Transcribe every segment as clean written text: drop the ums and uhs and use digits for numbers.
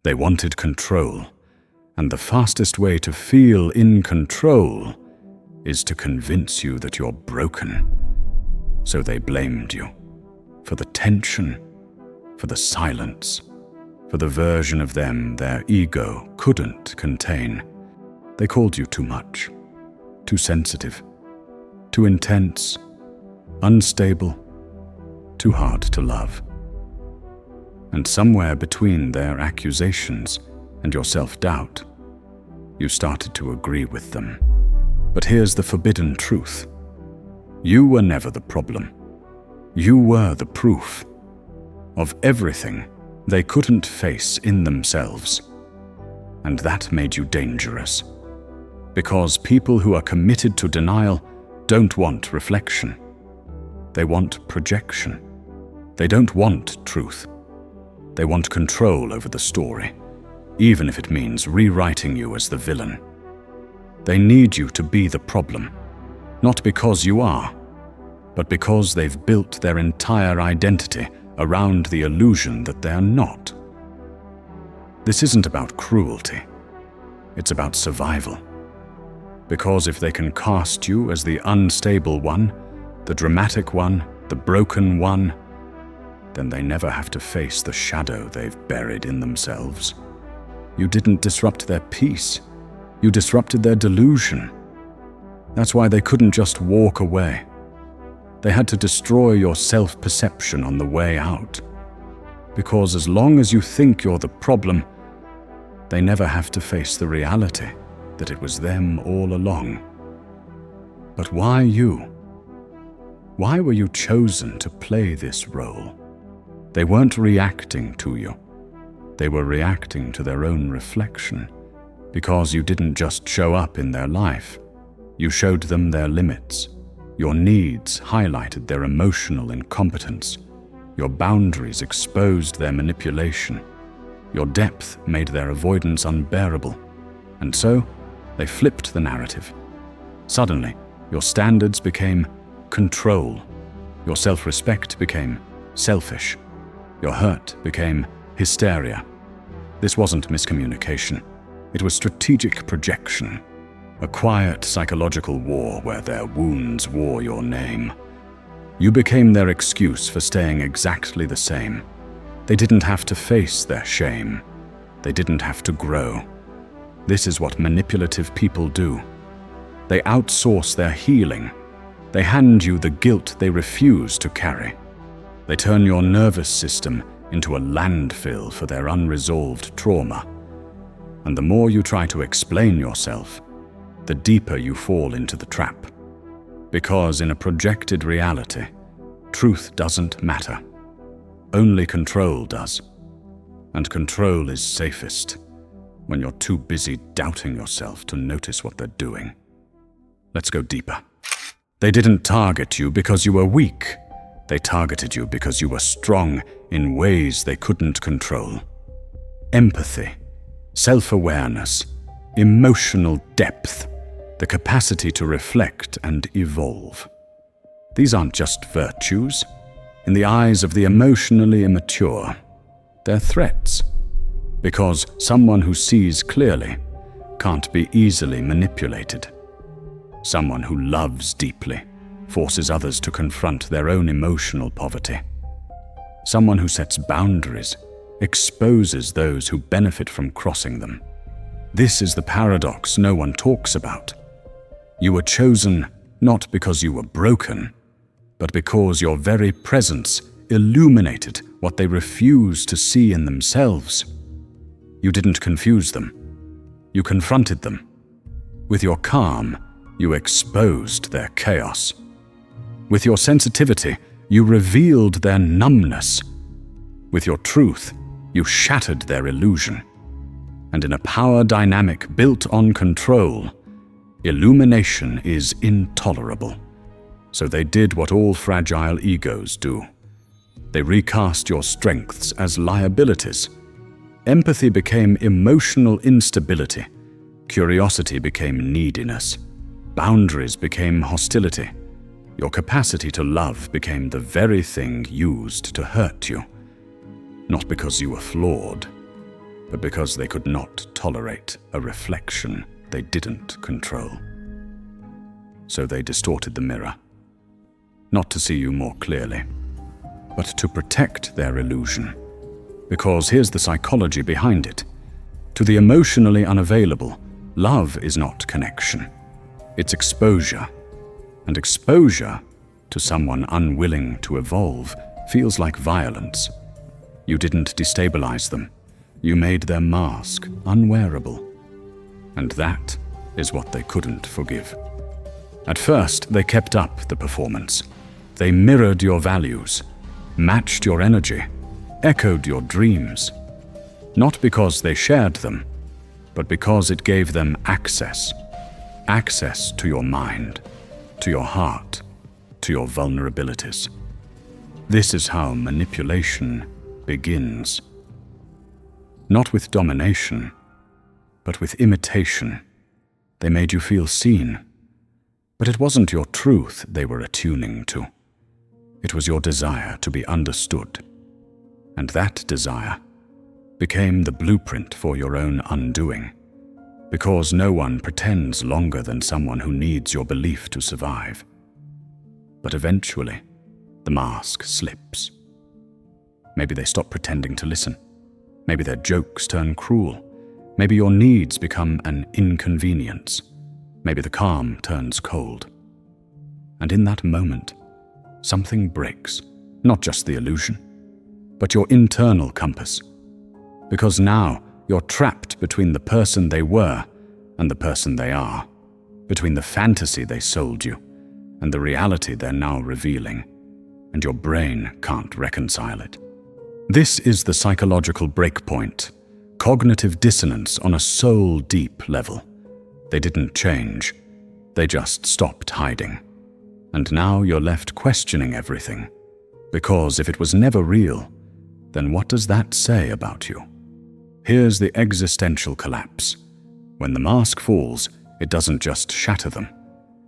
They wanted control, and the fastest way to feel in control is to convince you that you're broken. So they blamed you for the tension, for the silence, for the version of them their ego couldn't contain. They called you too much, too sensitive, too intense, unstable, too hard to love. And somewhere between their accusations and your self-doubt, you started to agree with them. But here's the forbidden truth. You were never the problem. You were the proof of everything they couldn't face in themselves. And that made you dangerous. Because people who are committed to denial don't want reflection. They want projection. They don't want truth. They want control over the story, even if it means rewriting you as the villain. They need you to be the problem, not because you are, but because they've built their entire identity around the illusion that they're not. This isn't about cruelty. It's about survival. Because if they can cast you as the unstable one, the dramatic one, the broken one, then they never have to face the shadow they've buried in themselves. You didn't disrupt their peace. You disrupted their delusion. That's why they couldn't just walk away. They had to destroy your self-perception on the way out. Because as long as you think you're the problem, they never have to face the reality that it was them all along. But why you? Why were you chosen to play this role? They weren't reacting to you. They were reacting to their own reflection. Because you didn't just show up in their life. You showed them their limits. Your needs highlighted their emotional incompetence. Your boundaries exposed their manipulation. Your depth made their avoidance unbearable. And so, they flipped the narrative. Suddenly, your standards became control. Your self-respect became selfish. Your hurt became hysteria. This wasn't miscommunication. It was strategic projection. A quiet psychological war where their wounds wore your name. You became their excuse for staying exactly the same. They didn't have to face their shame. They didn't have to grow. This is what manipulative people do. They outsource their healing. They hand you the guilt they refuse to carry. They turn your nervous system into a landfill for their unresolved trauma. And the more you try to explain yourself, the deeper you fall into the trap. Because in a projected reality, truth doesn't matter. Only control does. And control is safest when you're too busy doubting yourself to notice what they're doing. Let's go deeper. They didn't target you because you were weak. They targeted you because you were strong in ways they couldn't control. Empathy, self-awareness, emotional depth, the capacity to reflect and evolve. These aren't just virtues. In the eyes of the emotionally immature, they're threats. Because someone who sees clearly can't be easily manipulated. Someone who loves deeply forces others to confront their own emotional poverty. Someone who sets boundaries exposes those who benefit from crossing them. This is the paradox no one talks about. You were chosen not because you were broken, but because your very presence illuminated what they refuse to see in themselves. You didn't confuse them. You confronted them. With your calm, you exposed their chaos. With your sensitivity, you revealed their numbness. With your truth, you shattered their illusion. And in a power dynamic built on control, illumination is intolerable. So they did what all fragile egos do. They recast your strengths as liabilities. Empathy became emotional instability. Curiosity became neediness. Boundaries became hostility. Your capacity to love became the very thing used to hurt you. Not because you were flawed, but because they could not tolerate a reflection they didn't control. So they distorted the mirror, not to see you more clearly, but to protect their illusion. Because here's the psychology behind it. To the emotionally unavailable, love is not connection. It's exposure. And exposure to someone unwilling to evolve feels like violence. You didn't destabilize them. You made their mask unwearable. And that is what they couldn't forgive. At first, they kept up the performance. They mirrored your values, matched your energy, echoed your dreams. Not because they shared them, but because it gave them access. Access to your mind, to your heart, to your vulnerabilities. This is how manipulation begins. Not with domination, but with imitation. They made you feel seen. But it wasn't your truth they were attuning to. It was your desire to be understood. And that desire became the blueprint for your own undoing. Because no one pretends longer than someone who needs your belief to survive. But eventually, the mask slips. Maybe they stop pretending to listen. Maybe their jokes turn cruel. Maybe your needs become an inconvenience. Maybe the calm turns cold. And in that moment, something breaks. Not just the illusion, but your internal compass. Because now you're trapped between the person they were and the person they are. Between the fantasy they sold you and the reality they're now revealing. And your brain can't reconcile it. This is the psychological breakpoint. Cognitive dissonance on a soul-deep level. They didn't change. They just stopped hiding. And now you're left questioning everything. Because if it was never real, then what does that say about you? Here's the existential collapse. When the mask falls, it doesn't just shatter them.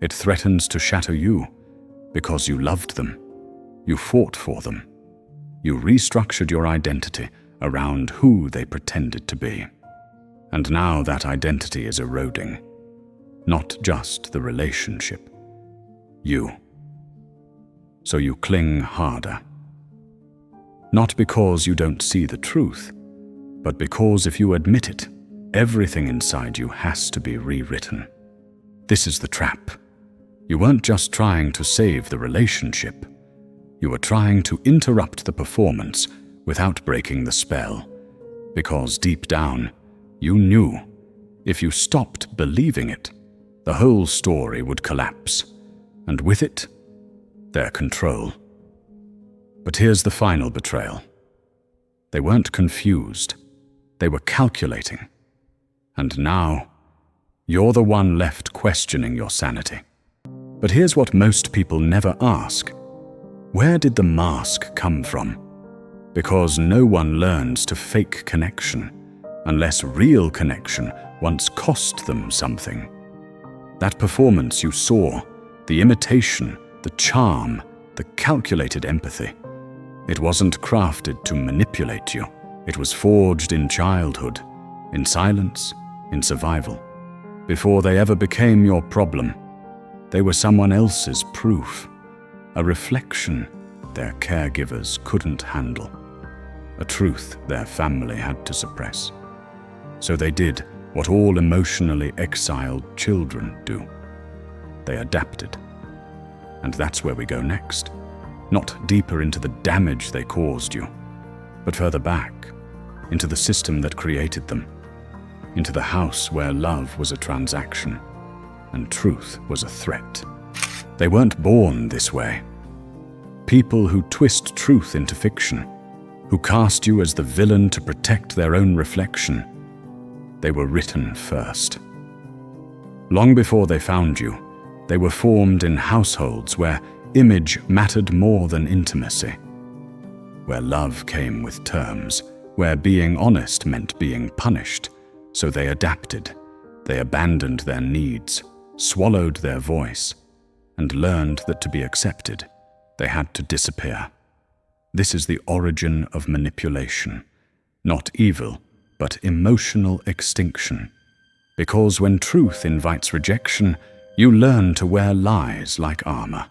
It threatens to shatter you. Because you loved them. You fought for them. You restructured your identity around who they pretended to be. And now that identity is eroding. Not just the relationship. You. So you cling harder. Not because you don't see the truth, but because if you admit it, everything inside you has to be rewritten. This is the trap. You weren't just trying to save the relationship. You were trying to interrupt the performance without breaking the spell. Because deep down, you knew if you stopped believing it, the whole story would collapse, and with it, their control. But here's the final betrayal. They weren't confused. They were calculating. And now, you're the one left questioning your sanity. But here's what most people never ask. Where did the mask come from? Because no one learns to fake connection unless real connection once cost them something. That performance you saw, the imitation, the charm, the calculated empathy, it wasn't crafted to manipulate you. It was forged in childhood, in silence, in survival. Before they ever became your problem, they were someone else's proof, a reflection their caregivers couldn't handle, a truth their family had to suppress. So they did what all emotionally exiled children do. They adapted. And that's where we go next. Not deeper into the damage they caused you, but further back, into the system that created them, into the house where love was a transaction and truth was a threat. They weren't born this way. People who twist truth into fiction, who cast you as the villain to protect their own reflection, they were written first. Long before they found you, they were formed in households where image mattered more than intimacy, where love came with terms, where being honest meant being punished. So they adapted, they abandoned their needs, swallowed their voice, and learned that to be accepted, they had to disappear. This is the origin of manipulation, not evil, but emotional extinction. Because when truth invites rejection, you learn to wear lies like armor.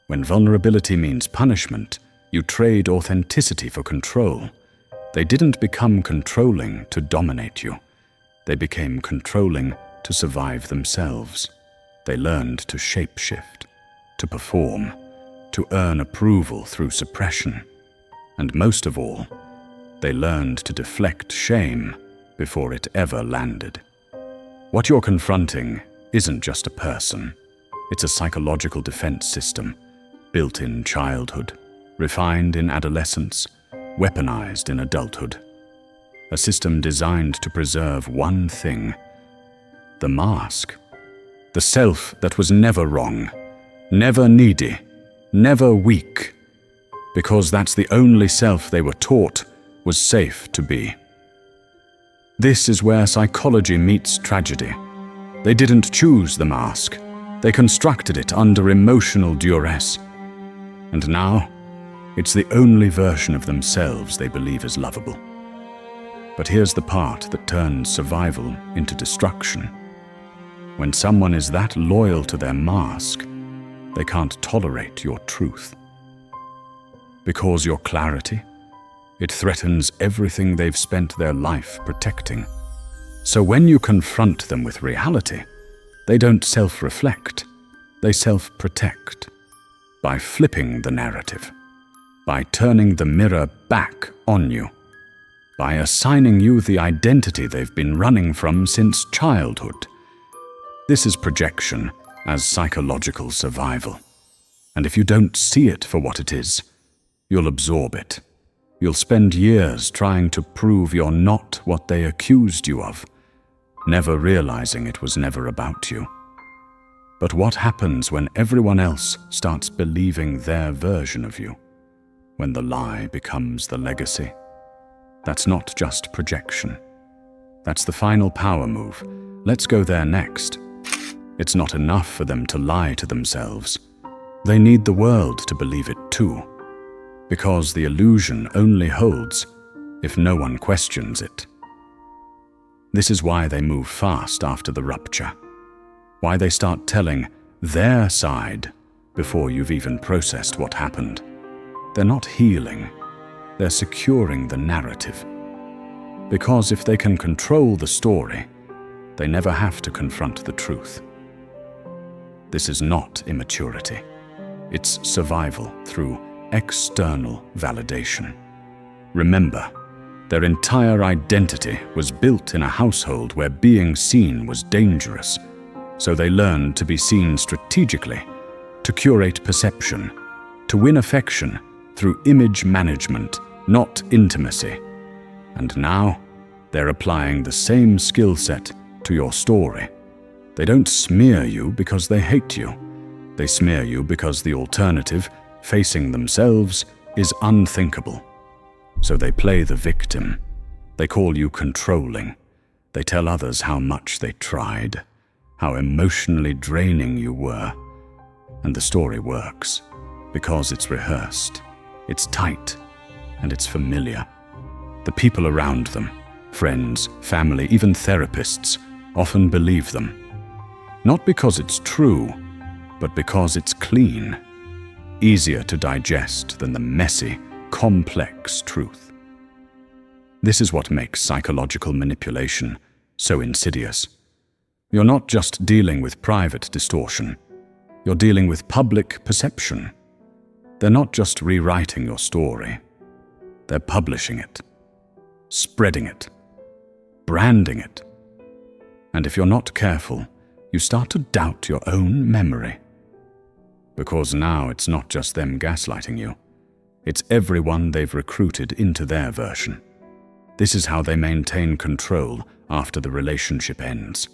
When vulnerability means punishment, you trade authenticity for control. They didn't become controlling to dominate you. They became controlling to survive themselves. They learned to shapeshift, to perform, to earn approval through suppression. And most of all, they learned to deflect shame before it ever landed. What you're confronting isn't just a person. It's a psychological defense system, built in childhood, refined in adolescence, weaponized in adulthood. A system designed to preserve one thing: the mask. The self that was never wrong, never needy, never weak. Because that's the only self they were taught was safe to be. This is where psychology meets tragedy. They didn't choose the mask. They constructed it under emotional duress. And now, it's the only version of themselves they believe is lovable. But here's the part that turns survival into destruction. When someone is that loyal to their mask, they can't tolerate your truth. Because your clarity, it threatens everything they've spent their life protecting. So when you confront them with reality, they don't self-reflect, they self-protect. By flipping the narrative, by turning the mirror back on you, by assigning you the identity they've been running from since childhood. This is projection as psychological survival. And if you don't see it for what it is, you'll absorb it. You'll spend years trying to prove you're not what they accused you of, never realizing it was never about you. But what happens when everyone else starts believing their version of you? When the lie becomes the legacy? That's not just projection. That's the final power move. Let's go there next. It's not enough for them to lie to themselves. They need the world to believe it too. Because the illusion only holds if no one questions it. This is why they move fast after the rupture. Why they start telling their side before you've even processed what happened. They're not healing, they're securing the narrative. Because if they can control the story, they never have to confront the truth. This is not immaturity. It's survival through external validation. Remember, their entire identity was built in a household where being seen was dangerous. So they learned to be seen strategically, to curate perception, to win affection through image management, not intimacy. And now, they're applying the same skill set to your story. They don't smear you because they hate you. They smear you because the alternative, facing themselves, is unthinkable. So they play the victim. They call you controlling. They tell others how much they tried, how emotionally draining you were. And the story works because it's rehearsed, it's tight, and it's familiar. The people around them, friends, family, even therapists, often believe them. Not because it's true, but because it's clean, easier to digest than the messy, complex truth. This is what makes psychological manipulation so insidious. You're not just dealing with private distortion, you're dealing with public perception. They're not just rewriting your story, they're publishing it, spreading it, branding it. And if you're not careful, you start to doubt your own memory. Because now it's not just them gaslighting you, it's everyone they've recruited into their version. This is how they maintain control after the relationship ends,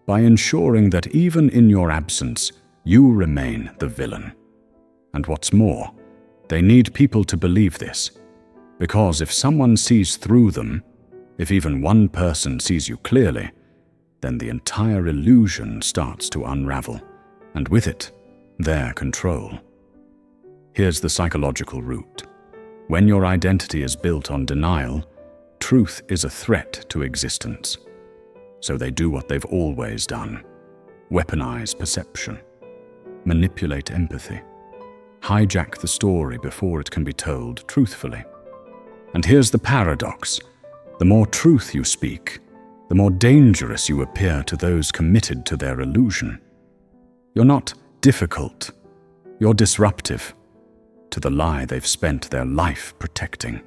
by ensuring that even in your absence, you remain the villain. And what's more, they need people to believe this, because if someone sees through them, if even one person sees you clearly, then the entire illusion starts to unravel, and with it, their control. Here's the psychological root. When your identity is built on denial, Truth is a threat to existence. So they do what they've always done: weaponize perception, manipulate empathy, hijack the story before it can be told truthfully. And here's the paradox: the more truth you speak, the more dangerous you appear to those committed to their illusion. You're not difficult, you're disruptive to the lie they've spent their life protecting.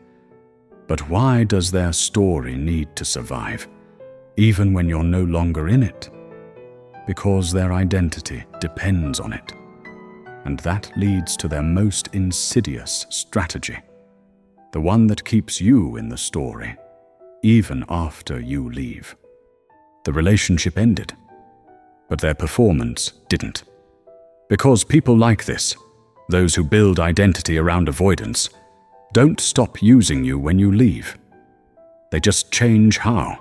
But why does their story need to survive, even when you're no longer in it? Because their identity depends on it. And that leads to their most insidious strategy, the one that keeps you in the story, even after you leave. The relationship ended, but their performance didn't. Because people like this, those who build identity around avoidance, don't stop using you when you leave. They just change how.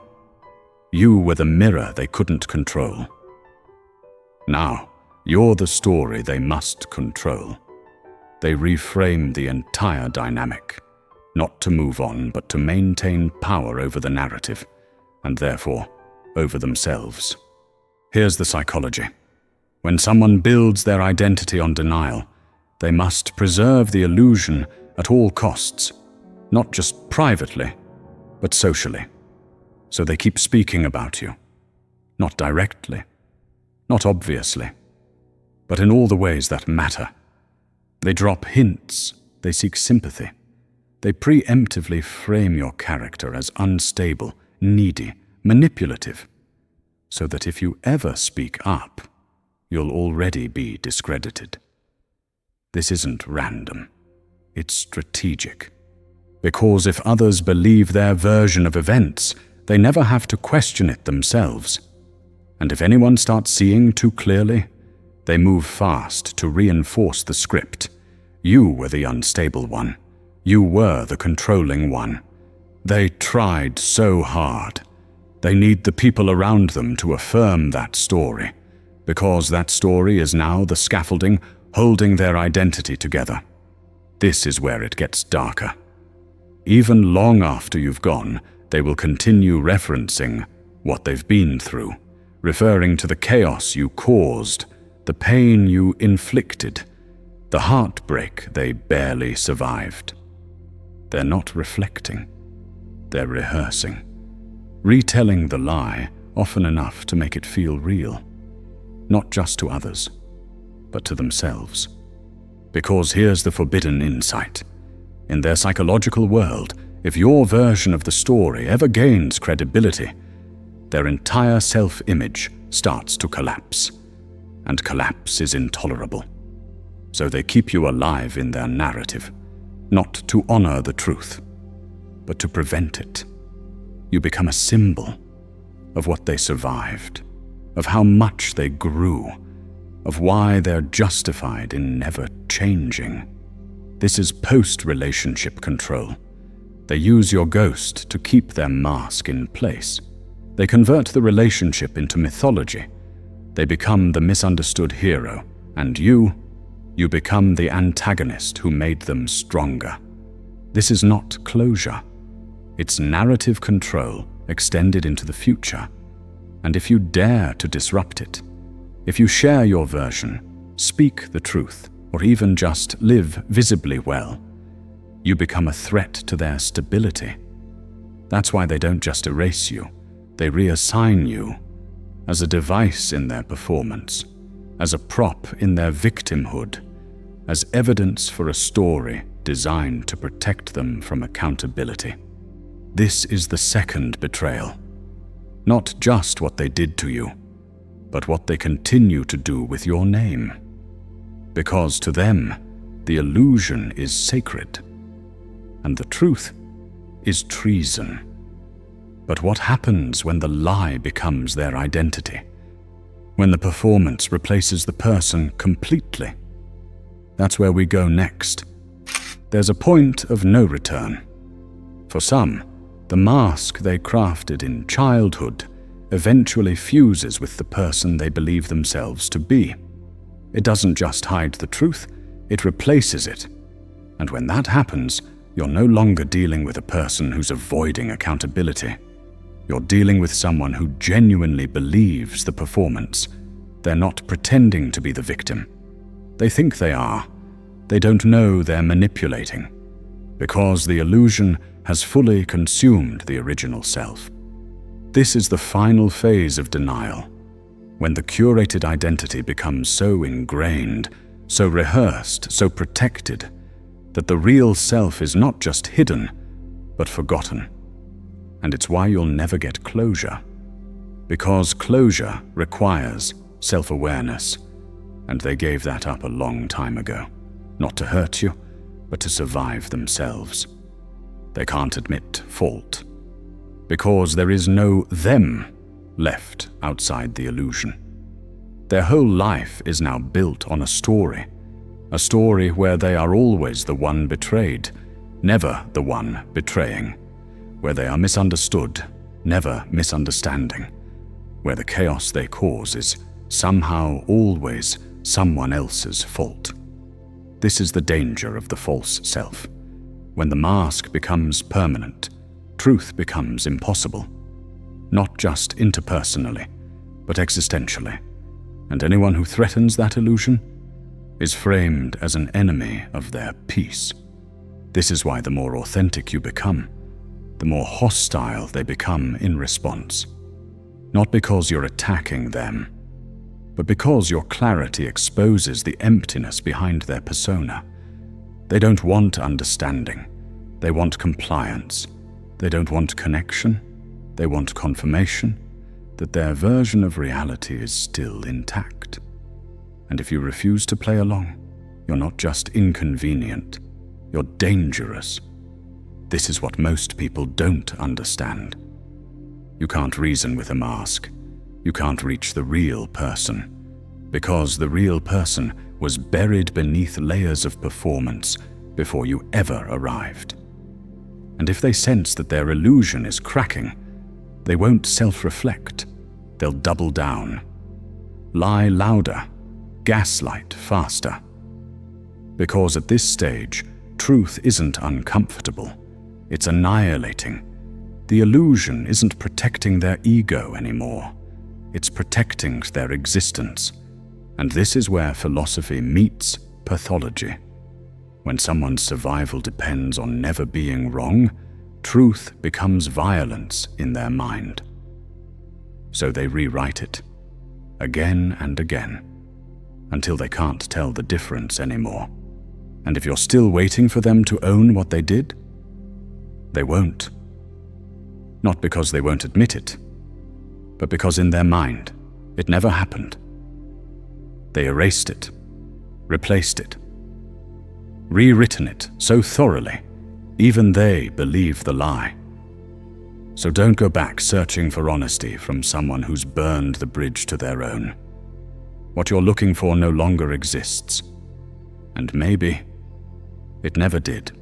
You were the mirror they couldn't control. Now, you're the story they must control. They reframe the entire dynamic, not to move on, but to maintain power over the narrative, and therefore, over themselves. Here's the psychology. When someone builds their identity on denial, they must preserve the illusion at all costs, not just privately, but socially. So they keep speaking about you, not directly, not obviously, but in all the ways that matter. They drop hints, they seek sympathy. They preemptively frame your character as unstable, needy, manipulative, so that if you ever speak up, you'll already be discredited. This isn't random, it's strategic. Because if others believe their version of events, they never have to question it themselves. And if anyone starts seeing too clearly, they move fast to reinforce the script. You were the unstable one. You were the controlling one. They tried so hard. They need the people around them to affirm that story, because that story is now the scaffolding holding their identity together. This is where it gets darker. Even long after you've gone, they will continue referencing what they've been through, referring to the chaos you caused, the pain you inflicted, the heartbreak they barely survived. They're not reflecting, they're rehearsing, retelling the lie often enough to make it feel real, not just to others, but to themselves. Because here's the forbidden insight. In their psychological world, if your version of the story ever gains credibility, their entire self-image starts to collapse, and collapse is intolerable. So they keep you alive in their narrative, not to honor the truth, but to prevent it. You become a symbol of what they survived, of how much they grew, of why they're justified in never changing. This is post-relationship control. They use your ghost to keep their mask in place. They convert the relationship into mythology. They become the misunderstood hero, and you become the antagonist who made them stronger. This is not closure. It's narrative control extended into the future. And if you dare to disrupt it, if you share your version, speak the truth, or even just live visibly well, you become a threat to their stability. That's why they don't just erase you, they reassign you as a device in their performance, as a prop in their victimhood, as evidence for a story designed to protect them from accountability. This is the second betrayal. Not just what they did to you, but what they continue to do with your name. Because to them, the illusion is sacred, and the truth is treason. But what happens when the lie becomes their identity? When the performance replaces the person completely? That's where we go next. There's a point of no return. For some, the mask they crafted in childhood eventually fuses with the person they believe themselves to be. It doesn't just hide the truth, it replaces it. And when that happens, You're no longer dealing with a person who's avoiding accountability. You're dealing with someone who genuinely believes the performance. They're not pretending to be the victim. They think they are. They don't know they're manipulating, because the illusion has fully consumed the original self. This is the final phase of denial, when the curated identity becomes so ingrained, so rehearsed, so protected, that the real self is not just hidden, but forgotten. And it's why you'll never get closure. Because closure requires self-awareness, and they gave that up a long time ago. Not to hurt you, but to survive themselves. They can't admit fault, because there is no them left outside the illusion. Their whole life is now built on a story where they are always the one betrayed, never the one betraying, where they are misunderstood, never misunderstanding, where the chaos they cause is somehow always someone else's fault. This is the danger of the false self. When the mask becomes permanent, truth becomes impossible, not just interpersonally, but existentially. And anyone who threatens that illusion is framed as an enemy of their peace. This is why the more authentic you become, the more hostile they become in response. Not because you're attacking them, but because your clarity exposes the emptiness behind their persona. They don't want understanding. They want compliance. They don't want connection. They want confirmation that their version of reality is still intact. And if you refuse to play along, you're not just inconvenient, you're dangerous. This is what most people don't understand. You can't reason with a mask. You can't reach the real person, because the real person was buried beneath layers of performance before you ever arrived. And if they sense that their illusion is cracking, they won't self-reflect. They'll double down, lie louder, gaslight faster. Because at this stage, truth isn't uncomfortable, it's annihilating. The illusion isn't protecting their ego anymore, it's protecting their existence. And this is where philosophy meets pathology. When someone's survival depends on never being wrong, truth becomes violence in their mind. So they rewrite it, again and again, until they can't tell the difference anymore. And if you're still waiting for them to own what they did, they won't. Not because they won't admit it, but because in their mind, it never happened. They erased it, replaced it, rewritten it so thoroughly, even they believe the lie. So don't go back searching for honesty from someone who's burned the bridge to their own. What you're looking for no longer exists, and maybe it never did.